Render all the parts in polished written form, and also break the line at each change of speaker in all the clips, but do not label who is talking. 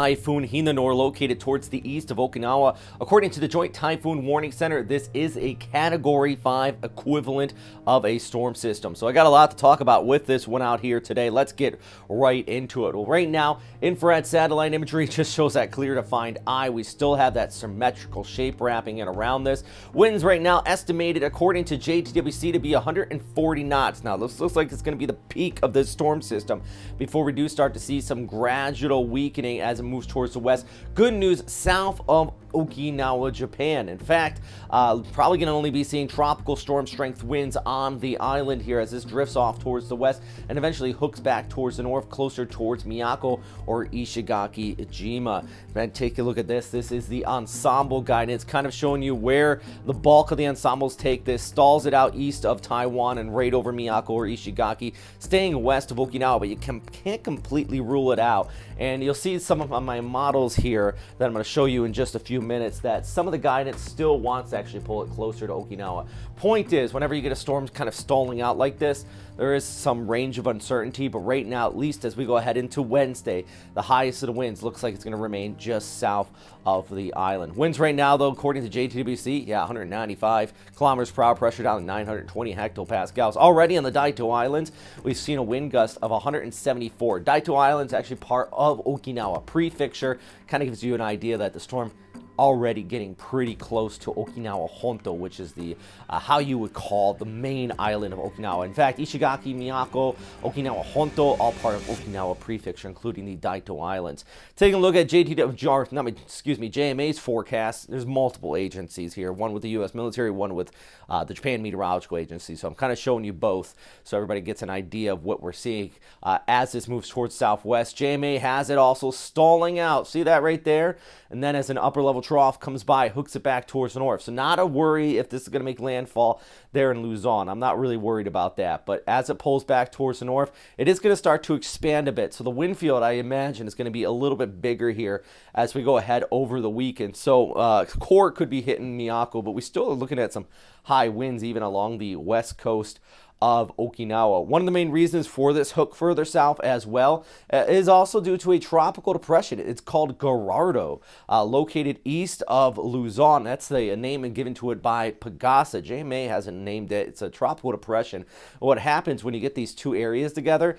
Typhoon Hinnamnor located towards the east of Okinawa. According to the Joint Typhoon Warning Center, this is a Category 5 equivalent of a storm system. So I got a lot to talk about with this one out here today. Let's get right into it. Well, right now, infrared satellite imagery just shows that clear to find eye. We still have that symmetrical shape wrapping in around this. Winds right now estimated, according to JTWC, to be 140 knots. Now, this looks like it's going to be the peak of this storm system before we do start to see some gradual weakening as it moves towards the west. Good news, south of Okinawa, Japan. In fact, probably going to only be seeing tropical storm strength winds on the island here as this drifts off towards the west and eventually hooks back towards the north, closer towards Miyako or Ishigaki Jima. And take a look at this. This is the ensemble guidance, kind of showing you where the bulk of the ensembles take this. Stalls it out east of Taiwan and right over Miyako or Ishigaki, staying west of Okinawa, but you can't completely rule it out. And you'll see some of my models here that I'm going to show you in just a few minutes that some of the guidance still wants to actually pull it closer to Okinawa. Point is, whenever you get a storm kind of stalling out like this, there is some range of uncertainty, but right now, at least as we go ahead into Wednesday, the highest of the winds looks like it's going to remain just south of the island. Winds right now, though, according to JTWC, 195 kilometers per hour, pressure down to 920 hectopascals. Already on the Daito Islands, we've seen a wind gust of 174. Daito Islands actually part of Okinawa. Prefecture kind of gives you an idea that the storm already getting pretty close to Okinawa Honto, which is the how you would call the main island of Okinawa. In fact, Ishigaki, Miyako, Okinawa Honto, all part of Okinawa Prefecture, including the Daito Islands. Taking a look at JMA's forecast, there's multiple agencies here, one with the U.S. military, one with the Japan Meteorological Agency. So I'm kind of showing you both so everybody gets an idea of what we're seeing as this moves towards southwest. JMA has it also stalling out. See that right there? And then as an upper level trough comes by, hooks it back towards the north. So not a worry if this is going to make landfall there in Luzon. I'm not really worried about that. But as it pulls back towards the north, it is going to start to expand a bit. So the wind field, I imagine, is going to be a little bit bigger here as we go ahead over the weekend. So core could be hitting Miyako, but we still are looking at some high winds even along the west coast of Okinawa. One of the main reasons for this hook further south as well is also due to a tropical depression. It's called Gerardo, located east of Luzon. That's the name given to it by Pagasa. JMA hasn't named it. It's a tropical depression. What happens when you get these two areas together,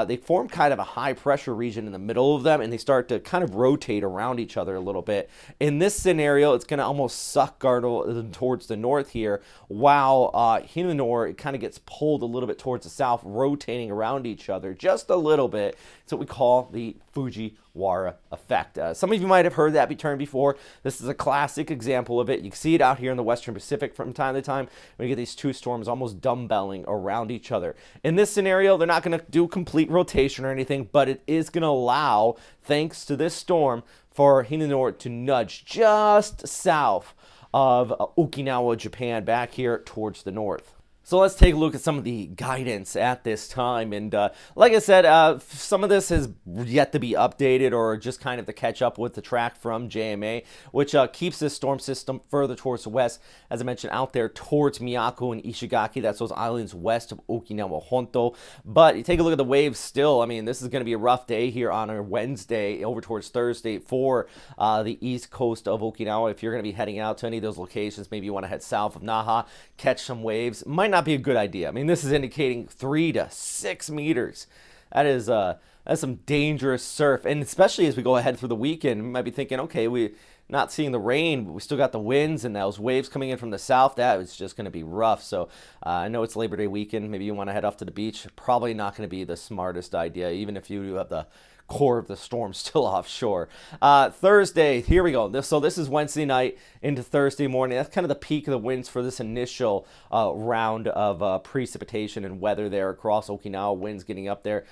they form kind of a high pressure region in the middle of them, and they start to kind of rotate around each other a little bit. In this scenario, it's going to almost suck Gerardo towards the north here, while Hinnamnor, it kind of gets pulled a little bit towards the south, rotating around each other just a little bit. It's what we call the Fujiwara effect. Some of you might have heard that term before. This is a classic example of it. You can see it out here in the Western Pacific from time to time when you get these two storms almost dumbbelling around each other. In this scenario, they're not going to do complete rotation or anything, but it is going to allow, thanks to this storm, for Hinnamnor to nudge just south of Okinawa, Japan, back here towards the north. So let's take a look at some of the guidance at this time. And like I said, some of this has yet to be updated or just kind of to catch up with the track from JMA, which keeps this storm system further towards the west, as I mentioned, out there towards Miyako and Ishigaki. That's those islands west of Okinawa Honto. But you take a look at the waves still. I mean, this is going to be a rough day here on a Wednesday over towards Thursday for the east coast of Okinawa. If you're going to be heading out to any of those locations, maybe you want to head south of Naha, catch some waves. Might not be a good idea. I mean, this is indicating 3 to 6 meters. That's some dangerous surf, and especially as we go ahead through the weekend, we might be thinking, okay, we're not seeing the rain, but we still got the winds and those waves coming in from the south. That is just going to be rough. So I know it's Labor Day weekend. Maybe you want to head off to the beach. Probably not going to be the smartest idea, even if you have the core of the storm still offshore. Thursday, here we go. So this is Wednesday night into Thursday morning. That's kind of the peak of the winds for this initial round of precipitation and weather there across Okinawa. Winds getting up there,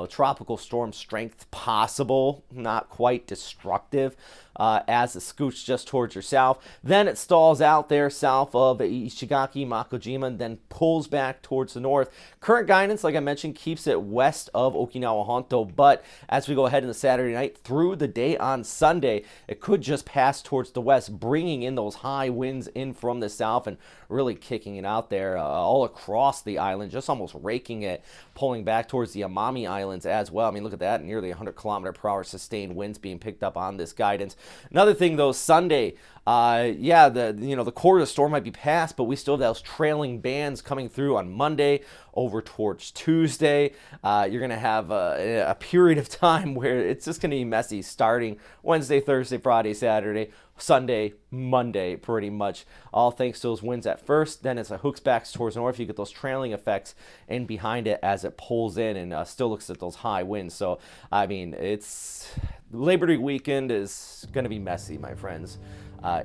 tropical storm strength possible, not quite destructive. As it scoots just towards your south. Then it stalls out there south of Ishigaki, Makojima, and then pulls back towards the north. Current guidance, like I mentioned, keeps it west of Okinawa Honto, but as we go ahead in the Saturday night through the day on Sunday. It could just pass towards the west, bringing in those high winds in from the south and really kicking it out there all across the island, just almost raking it, pulling back towards the Amami Islands as well. I mean, look at that, nearly 100-kilometer-per-hour sustained winds being picked up on this guidance. Another thing, though, Sunday, the core of the storm might be past, but we still have those trailing bands coming through on Monday over towards Tuesday. You're going to have a period of time where it's just going to be messy starting Wednesday, Thursday, Friday, Saturday, Sunday, Monday, pretty much. All thanks to those winds at first. Then as it hooks back towards north, you get those trailing effects in behind it as it pulls in and still looks at those high winds. So, I mean, it's Labor Day weekend is going to be messy, my friends.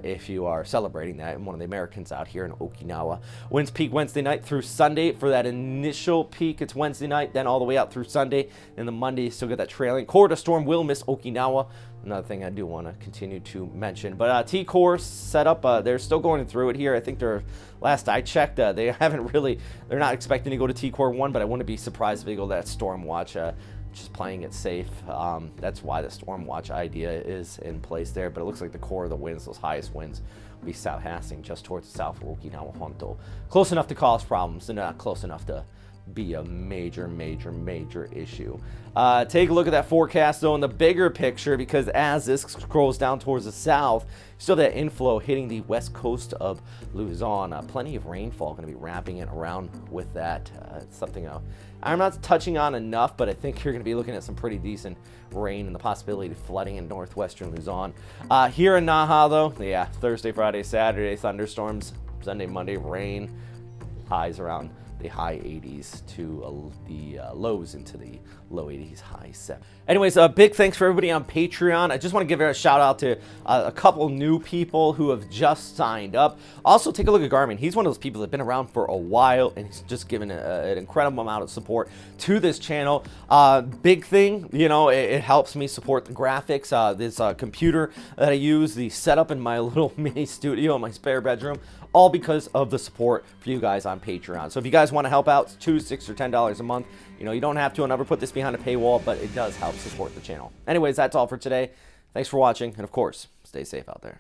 If you are celebrating that, and one of the Americans out here in Okinawa. Winds peak Wednesday night through Sunday. For that initial peak, it's Wednesday night, then all the way out through Sunday. And the Monday, you still get that trailing. Core to storm will miss Okinawa. Another thing I do want to continue to mention. But T-Core setup, they're still going through it here. I think last I checked, they're not expecting to go to T-Core 1, but I wouldn't be surprised if they go to that Storm Watch. Just playing it safe. That's why the Storm Watch idea is in place there. But it looks like the core of the winds, those highest winds, will be south-hasting just towards the south of Okinawa Honto. Close enough to cause problems, and not close enough to be a major issue. Take a look at that forecast, though, in the bigger picture, because as this scrolls down towards the south, still that inflow hitting the west coast of Luzon. Plenty of rainfall going to be wrapping it around with that. It's something I'm not touching on enough, but I think you're going to be looking at some pretty decent rain and the possibility of flooding in northwestern Luzon. Here in Naha, though, yeah, Thursday, Friday, Saturday, thunderstorms. Sunday, Monday, rain. Highs around the high 80s to the lows into the low 80s, high 70s. Anyways, a big thanks for everybody on Patreon. I just want to give a shout out to a couple new people who have just signed up. Also, take a look at Garmin. He's one of those people that have been around for a while, and he's just given an incredible amount of support to this channel. Big thing, it helps me support the graphics. This computer that I use, the setup in my little mini studio in my spare bedroom, all because of the support for you guys on Patreon. So if you guys want to help out, it's $2, $6, or $10 a month. You don't have to. I'll never put this behind a paywall, but it does help support the channel. Anyways, that's all for today. Thanks for watching, and of course, stay safe out there.